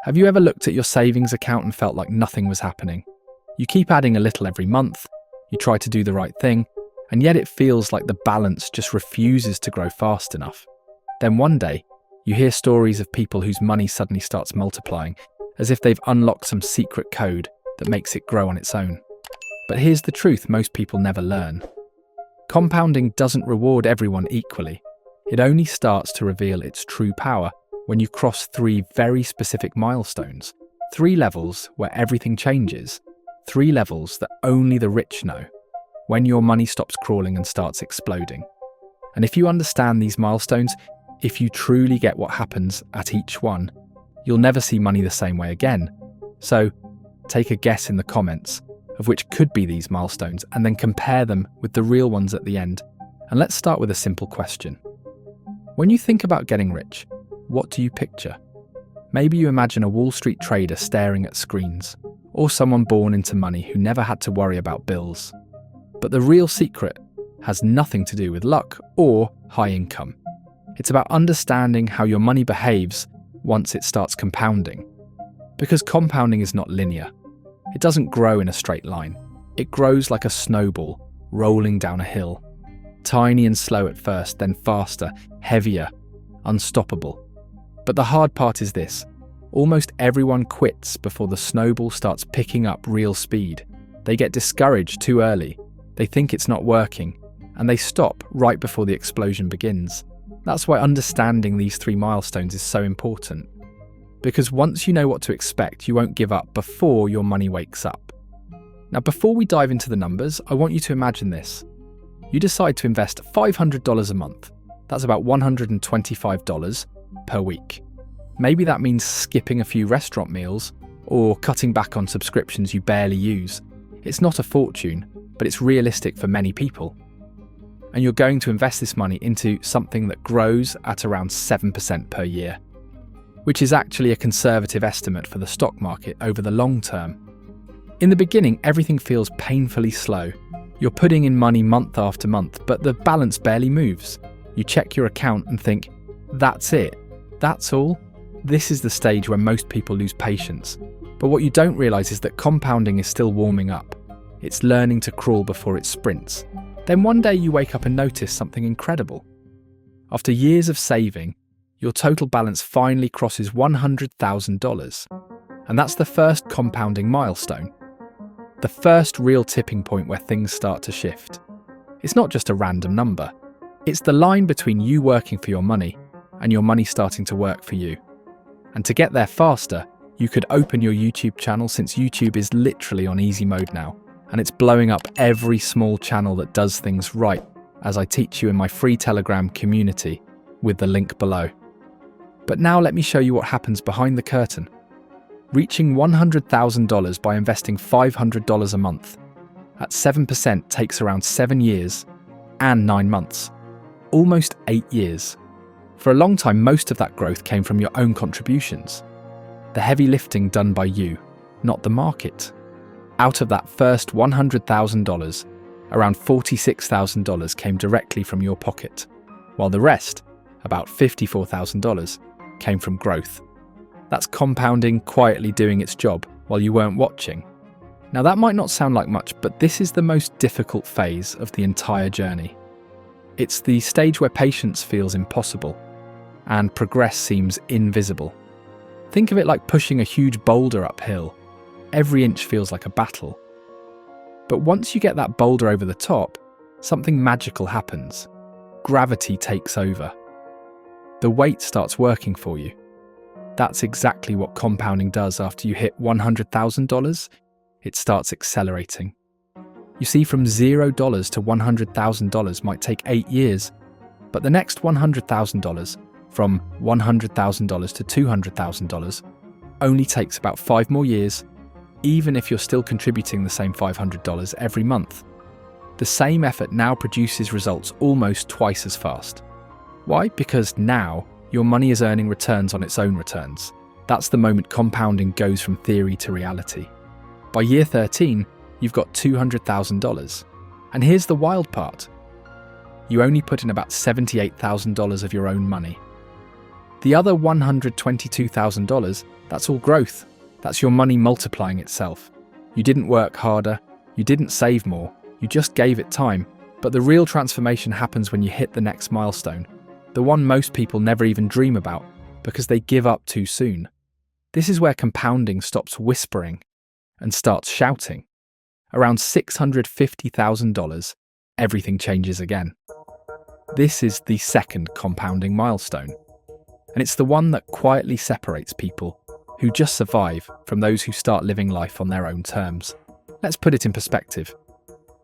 Have you ever looked at your savings account and felt like nothing was happening? You keep adding a little every month, you try to do the right thing, and yet it feels like the balance just refuses to grow fast enough. Then one day, you hear stories of people whose money suddenly starts multiplying, as if they've unlocked some secret code that makes it grow on its own. But here's the truth most people never learn. Compounding doesn't reward everyone equally. It only starts to reveal its true power when you cross 3 very specific milestones, 3 levels where everything changes, 3 levels that only the rich know, when your money stops crawling and starts exploding. And if you understand these milestones, if you truly get what happens at each one, you'll never see money the same way again. So, take a guess in the comments of which could be these milestones and then compare them with the real ones at the end. And let's start with a simple question. When you think about getting rich, what do you picture? Maybe you imagine a Wall Street trader staring at screens, or someone born into money who never had to worry about bills. But the real secret has nothing to do with luck or high income. It's about understanding how your money behaves once it starts compounding. Because compounding is not linear. It doesn't grow in a straight line. It grows like a snowball, rolling down a hill. Tiny and slow at first, then faster, heavier, unstoppable. But the hard part is this. Almost everyone quits before the snowball starts picking up real speed. They get discouraged too early. They think it's not working, and they stop right before the explosion begins. That's why understanding these 3 milestones is so important. Because once you know what to expect, you won't give up before your money wakes up. Now, before we dive into the numbers, I want you to imagine this. You decide to invest $500 a month. That's about $125 per week. Maybe that means skipping a few restaurant meals or cutting back on subscriptions you barely use. It's not a fortune, but it's realistic for many people. And you're going to invest this money into something that grows at around 7% per year, which is actually a conservative estimate for the stock market over the long term. In the beginning, everything feels painfully slow. You're putting in money month after month, but the balance barely moves. You check your account and think, that's it, that's all? This is the stage where most people lose patience. But what you don't realise is that compounding is still warming up. It's learning to crawl before it sprints. Then one day you wake up and notice something incredible. After years of saving, your total balance finally crosses $100,000. And that's the first compounding milestone. The first real tipping point where things start to shift. It's not just a random number. It's the line between you working for your money and your money starting to work for you. And to get there faster, you could open your YouTube channel, since YouTube is literally on easy mode now, and it's blowing up every small channel that does things right, as I teach you in my free Telegram community with the link below. But now let me show you what happens behind the curtain. Reaching $100,000 by investing $500 a month at 7% takes around 7 years and 9 months, almost 8 years. For a long time, most of that growth came from your own contributions, the heavy lifting done by you, not the market. Out of that first $100,000, around $46,000 came directly from your pocket, while the rest, about $54,000, came from growth. That's compounding quietly doing its job while you weren't watching. Now that might not sound like much, but this is the most difficult phase of the entire journey. It's the stage where patience feels impossible and progress seems invisible. Think of it like pushing a huge boulder uphill. Every inch feels like a battle. But once you get that boulder over the top, something magical happens. Gravity takes over. The weight starts working for you. That's exactly what compounding does after you hit $100,000. It starts accelerating. You see, from $0 to $100,000 might take 8 years, but the next $100,000, from $100,000 to $200,000, only takes about 5 more years, even if you're still contributing the same $500 every month. The same effort now produces results almost twice as fast. Why? Because now your money is earning returns on its own returns. That's the moment compounding goes from theory to reality. By year 13, you've got $200,000. And here's the wild part. You only put in about $78,000 of your own money. The other $122,000, that's all growth. That's your money multiplying itself. You didn't work harder, you didn't save more, you just gave it time. But the real transformation happens when you hit the next milestone, the one most people never even dream about because they give up too soon. This is where compounding stops whispering and starts shouting. Around $650,000, everything changes again. This is the second compounding milestone, and it's the one that quietly separates people who just survive from those who start living life on their own terms. Let's put it in perspective.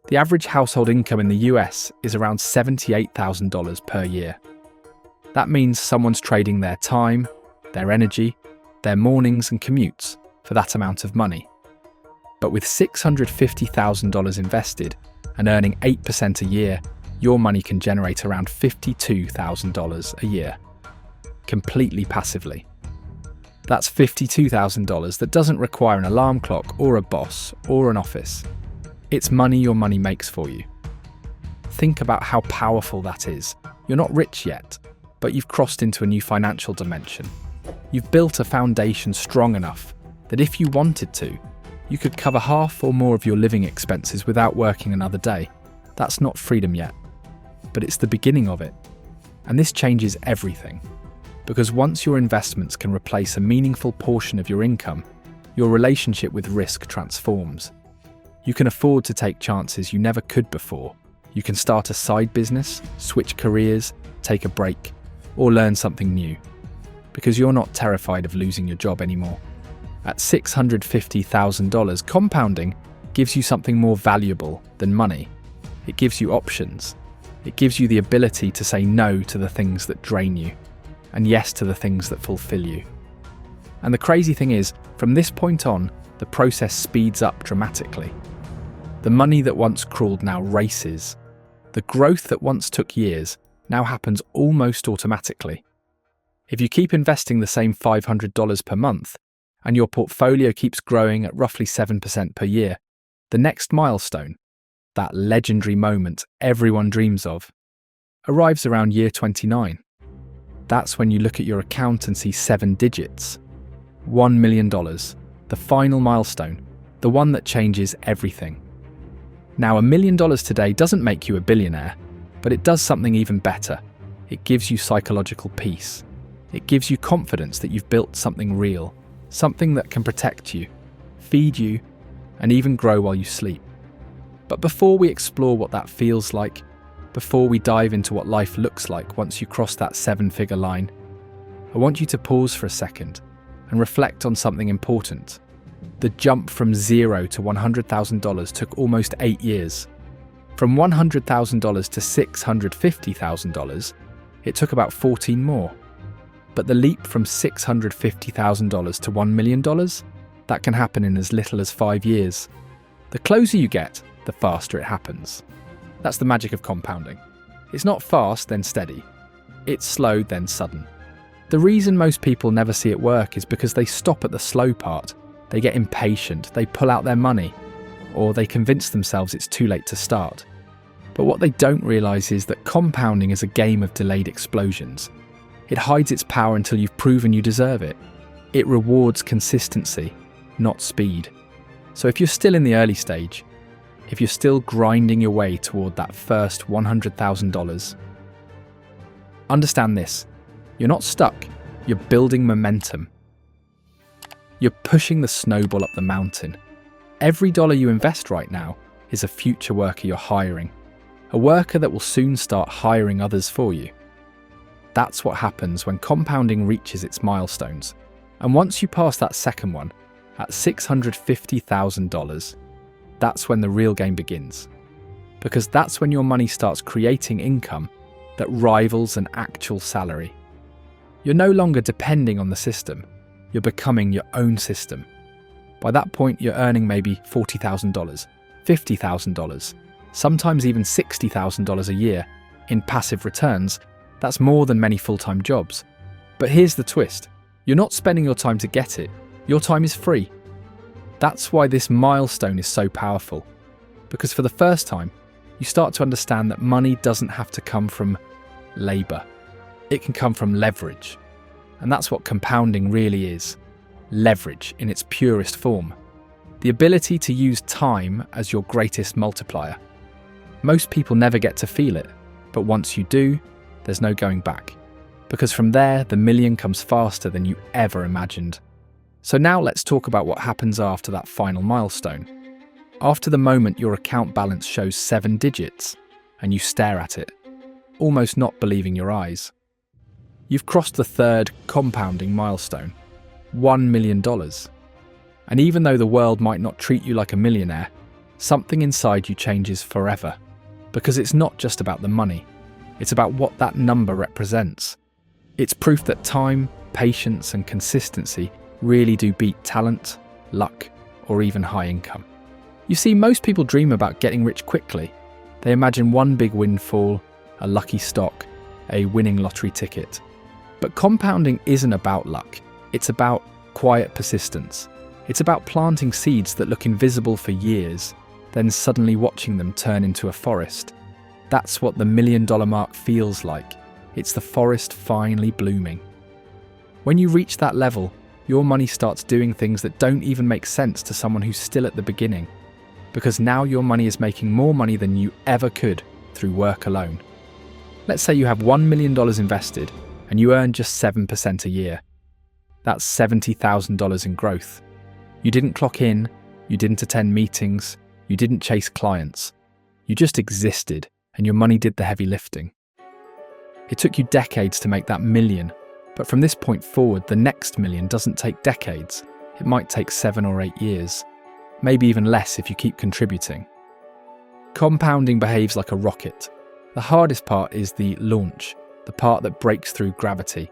The average household income in the US is around $78,000 per year. That means someone's trading their time, their energy, their mornings and commutes for that amount of money. But with $650,000 invested and earning 8% a year, your money can generate around $52,000 a year, completely passively. That's $52,000 that doesn't require an alarm clock or a boss or an office. It's money your money makes for you. Think about how powerful that is. You're not rich yet, but you've crossed into a new financial dimension. You've built a foundation strong enough that if you wanted to, you could cover half or more of your living expenses without working another day. That's not freedom yet, but it's the beginning of it. And this changes everything. Because once your investments can replace a meaningful portion of your income, your relationship with risk transforms. You can afford to take chances you never could before. You can start a side business, switch careers, take a break, or learn something new. Because you're not terrified of losing your job anymore. At $650,000, compounding gives you something more valuable than money. It gives you options. It gives you the ability to say no to the things that drain you, and yes to the things that fulfill you. And the crazy thing is, from this point on, the process speeds up dramatically. The money that once crawled now races. The growth that once took years now happens almost automatically. If you keep investing the same $500 per month, and your portfolio keeps growing at roughly 7% per year, the next milestone, that legendary moment everyone dreams of, arrives around year 29. That's when you look at your account and see 7 digits. $1 million, the final milestone, the one that changes everything. Now, $1 million today doesn't make you a billionaire, but it does something even better. It gives you psychological peace. It gives you confidence that you've built something real, something that can protect you, feed you, and even grow while you sleep. But before we explore what that feels like, before we dive into what life looks like once you cross that 7-figure line, I want you to pause for a second and reflect on something important. The jump from $0 to $100,000 took almost 8 years. From $100,000 to $650,000, it took about 14 more. But the leap from $650,000 to $1 million, that can happen in as little as 5 years. The closer you get, the faster it happens. That's the magic of compounding. It's not fast, then steady. It's slow, then sudden. The reason most people never see it work is because they stop at the slow part. They get impatient, they pull out their money, or they convince themselves it's too late to start. But what they don't realise is that compounding is a game of delayed explosions. It hides its power until you've proven you deserve it. It rewards consistency, not speed. So if you're still in the early stage, if you're still grinding your way toward that first $100,000, understand this. You're not stuck. You're building momentum. You're pushing the snowball up the mountain. Every dollar you invest right now is a future worker you're hiring, a worker that will soon start hiring others for you. That's what happens when compounding reaches its milestones. And once you pass that second one, at $650,000, that's when the real game begins. Because that's when your money starts creating income that rivals an actual salary. You're no longer depending on the system. You're becoming your own system. By that point, you're earning maybe $40,000, $50,000, sometimes even $60,000 a year in passive returns. That's more than many full-time jobs. But here's the twist. You're not spending your time to get it. Your time is free. That's why this milestone is so powerful. Because for the first time, you start to understand that money doesn't have to come from labor. It can come from leverage. And that's what compounding really is. Leverage in its purest form. The ability to use time as your greatest multiplier. Most people never get to feel it, but once you do, there's no going back. Because from there, the million comes faster than you ever imagined. So now let's talk about what happens after that final milestone. After the moment your account balance shows 7 digits, and you stare at it, almost not believing your eyes. You've crossed the third compounding milestone, $1 million. And even though the world might not treat you like a millionaire, something inside you changes forever. Because it's not just about the money, it's about what that number represents. It's proof that time, patience, and consistency really do beat talent, luck, or even high income. You see, most people dream about getting rich quickly. They imagine one big windfall, a lucky stock, a winning lottery ticket. But compounding isn't about luck. It's about quiet persistence. It's about planting seeds that look invisible for years, then suddenly watching them turn into a forest. That's what the $1 million mark feels like. It's the forest finally blooming. When you reach that level, your money starts doing things that don't even make sense to someone who's still at the beginning. Because now your money is making more money than you ever could through work alone. Let's say you have $1 million invested and you earn just 7% a year. That's $70,000 in growth. You didn't clock in, you didn't attend meetings, you didn't chase clients. You just existed and your money did the heavy lifting. It took you decades to make that million, but from this point forward, the next million doesn't take decades. It might take 7 or 8 years, maybe even less if you keep contributing. Compounding behaves like a rocket. The hardest part is the launch, the part that breaks through gravity.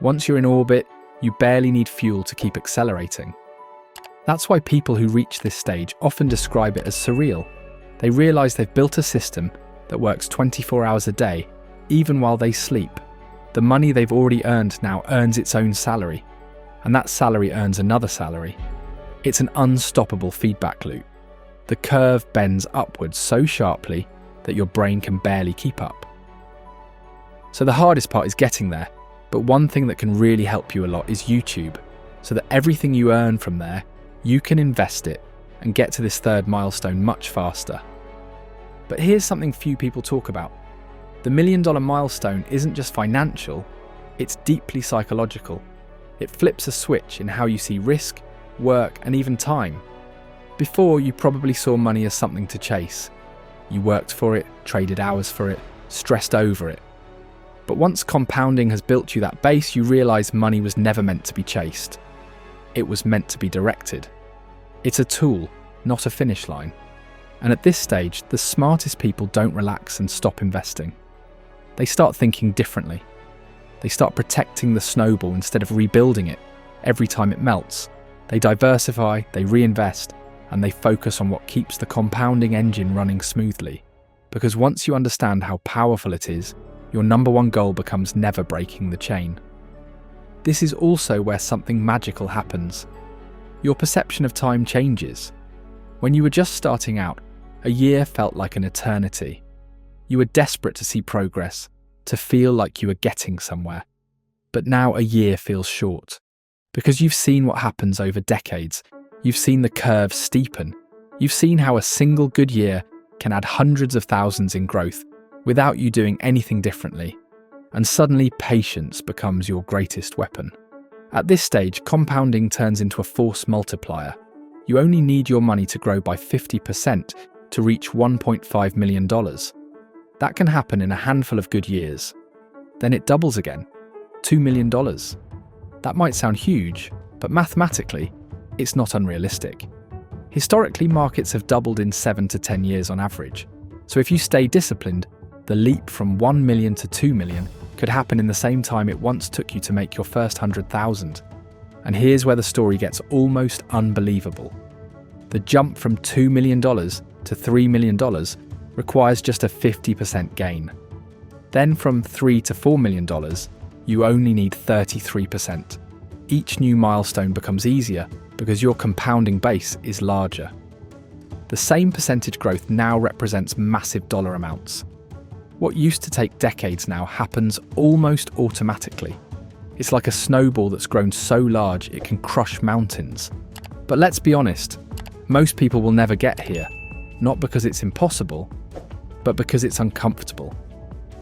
Once you're in orbit, you barely need fuel to keep accelerating. That's why people who reach this stage often describe it as surreal. They realize they've built a system that works 24 hours a day, even while they sleep. The money they've already earned now earns its own salary, and that salary earns another salary. It's an unstoppable feedback loop. The curve bends upwards so sharply that your brain can barely keep up. So the hardest part is getting there, but one thing that can really help you a lot is YouTube, so that everything you earn from there, you can invest it and get to this third milestone much faster. But here's something few people talk about. The $1 million milestone isn't just financial, it's deeply psychological. It flips a switch in how you see risk, work, and even time. Before, you probably saw money as something to chase. You worked for it, traded hours for it, stressed over it. But once compounding has built you that base, you realize money was never meant to be chased. It was meant to be directed. It's a tool, not a finish line. And at this stage, the smartest people don't relax and stop investing. They start thinking differently. They start protecting the snowball instead of rebuilding it every time it melts. They diversify, they reinvest, and they focus on what keeps the compounding engine running smoothly. Because once you understand how powerful it is, your number one goal becomes never breaking the chain. This is also where something magical happens. Your perception of time changes. When you were just starting out, a year felt like an eternity. You were desperate to see progress, to feel like you were getting somewhere. But now a year feels short. Because you've seen what happens over decades. You've seen the curve steepen. You've seen how a single good year can add hundreds of thousands in growth without you doing anything differently. And suddenly patience becomes your greatest weapon. At this stage, compounding turns into a force multiplier. You only need your money to grow by 50% to reach $1.5 million. That can happen in a handful of good years. Then it doubles again, $2 million. That might sound huge, but mathematically, it's not unrealistic. Historically, markets have doubled in 7 to 10 years on average. So if you stay disciplined, the leap from 1 million to 2 million could happen in the same time it once took you to make your first 100,000. And here's where the story gets almost unbelievable. The jump from $2 million to $3 million requires just a 50% gain. Then from $3 to $4 million, you only need 33%. Each new milestone becomes easier because your compounding base is larger. The same percentage growth now represents massive dollar amounts. What used to take decades now happens almost automatically. It's like a snowball that's grown so large it can crush mountains. But let's be honest, most people will never get here, not because it's impossible, but because it's uncomfortable.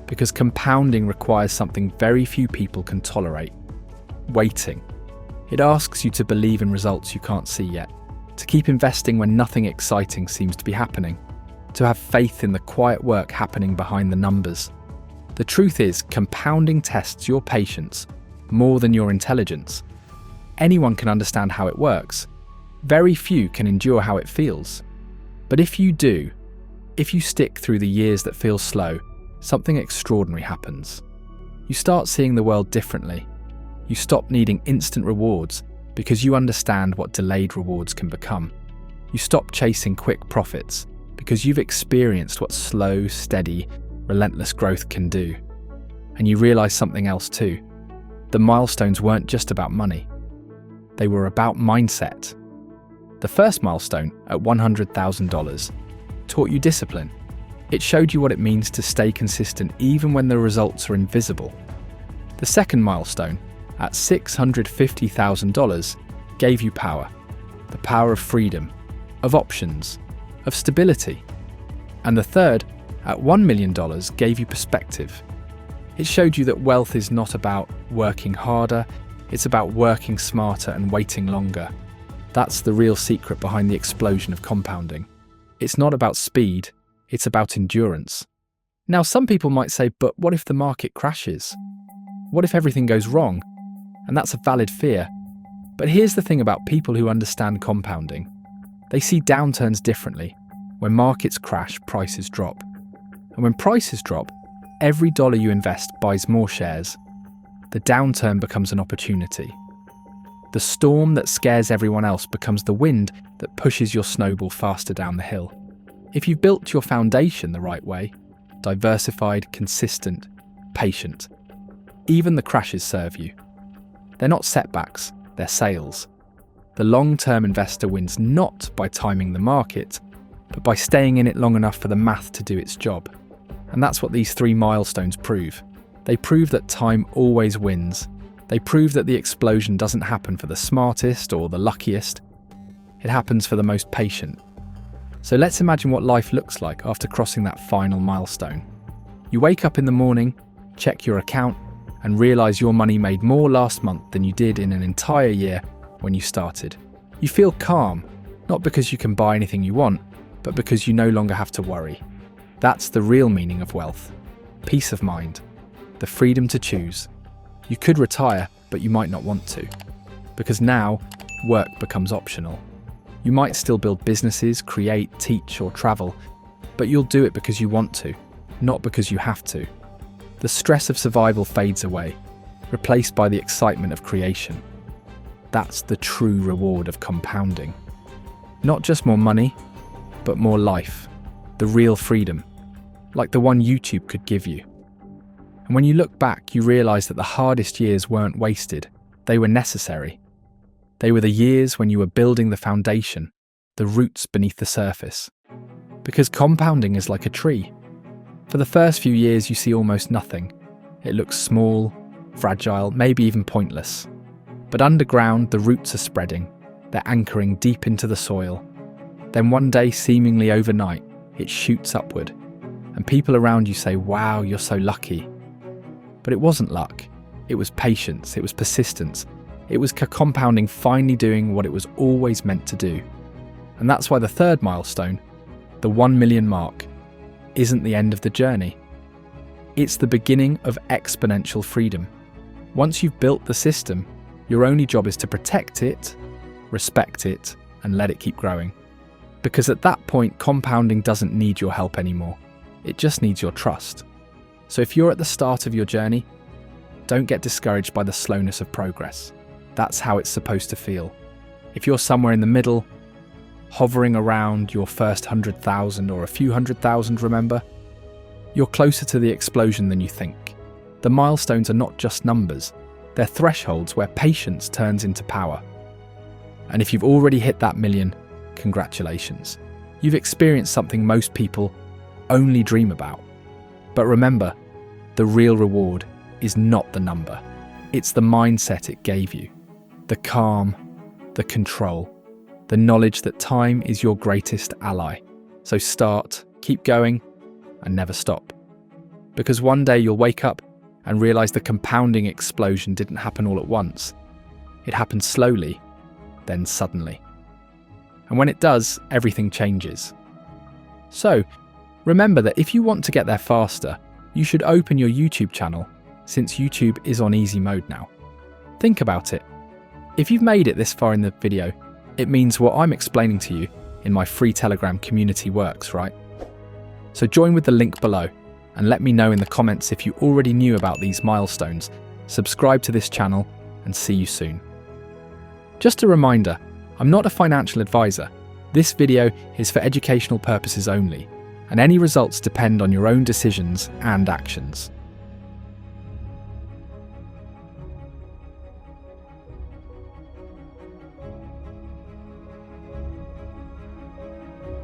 Because compounding requires something very few people can tolerate: waiting. It asks you to believe in results you can't see yet, to keep investing when nothing exciting seems to be happening, to have faith in the quiet work happening behind the numbers. The truth is, compounding tests your patience more than your intelligence. Anyone can understand how it works. Very few can endure how it feels. But if you do, if you stick through the years that feel slow, something extraordinary happens. You start seeing the world differently. You stop needing instant rewards because you understand what delayed rewards can become. You stop chasing quick profits because you've experienced what slow, steady, relentless growth can do. And you realize something else too. The milestones weren't just about money. They were about mindset. The first milestone, at $100,000, taught you discipline. It showed you what it means to stay consistent even when the results are invisible. The second milestone, at $650,000, gave you power. The power of freedom, of options, of stability. And the third, at $1 million, gave you perspective. It showed you that wealth is not about working harder, it's about working smarter and waiting longer. That's the real secret behind the explosion of compounding. It's not about speed, it's about endurance. Now, some people might say, but what if the market crashes? What if everything goes wrong? And that's a valid fear. But here's the thing about people who understand compounding. They see downturns differently. When markets crash, prices drop. And when prices drop, every dollar you invest buys more shares. The downturn becomes an opportunity. The storm that scares everyone else becomes the wind that pushes your snowball faster down the hill. If you've built your foundation the right way, diversified, consistent, patient, even the crashes serve you. They're not setbacks, they're sales. The long-term investor wins not by timing the market, but by staying in it long enough for the math to do its job. And that's what these 3 milestones prove. They prove that time always wins. They prove that the explosion doesn't happen for the smartest or the luckiest. It happens for the most patient. So let's imagine what life looks like after crossing that final milestone. You wake up in the morning, check your account, and realize your money made more last month than you did in an entire year when you started. You feel calm, not because you can buy anything you want, but because you no longer have to worry. That's the real meaning of wealth. Peace of mind. The freedom to choose. You could retire, but you might not want to. Because now, work becomes optional. You might still build businesses, create, teach, or travel, but you'll do it because you want to, not because you have to. The stress of survival fades away, replaced by the excitement of creation. That's the true reward of compounding. Not just more money, but more life. The real freedom, like the one YouTube could give you. And when you look back, you realize that the hardest years weren't wasted, they were necessary. They were the years when you were building the foundation, the roots beneath the surface. Because compounding is like a tree. For the first few years, you see almost nothing. It looks small, fragile, maybe even pointless. But underground, the roots are spreading. They're anchoring deep into the soil. Then one day, seemingly overnight, it shoots upward. And people around you say, wow, you're so lucky. But it wasn't luck. It was patience. It was persistence. It was compounding finally doing what it was always meant to do. And that's why the third milestone, the 1 million mark, isn't the end of the journey. It's the beginning of exponential freedom. Once you've built the system, your only job is to protect it, respect it, and let it keep growing. Because at that point, compounding doesn't need your help anymore. It just needs your trust. So if you're at the start of your journey, don't get discouraged by the slowness of progress. That's how it's supposed to feel. If you're somewhere in the middle, hovering around your first 100,000 or a few 100,000, remember, you're closer to the explosion than you think. The milestones are not just numbers, they're thresholds where patience turns into power. And if you've already hit that million, congratulations. You've experienced something most people only dream about. But remember, the real reward is not the number. It's the mindset it gave you. The calm, the control, the knowledge that time is your greatest ally. So start, keep going, and never stop. Because one day you'll wake up and realize the compounding explosion didn't happen all at once. It happened slowly, then suddenly. And when it does, everything changes. So, remember that if you want to get there faster, you should open your YouTube channel, since YouTube is on easy mode now. Think about it. If you've made it this far in the video, it means what I'm explaining to you in my free Telegram community works, right? So join with the link below and let me know in the comments if you already knew about these milestones. Subscribe to this channel and see you soon. Just a reminder, I'm not a financial advisor. This video is for educational purposes only, and any results depend on your own decisions and actions.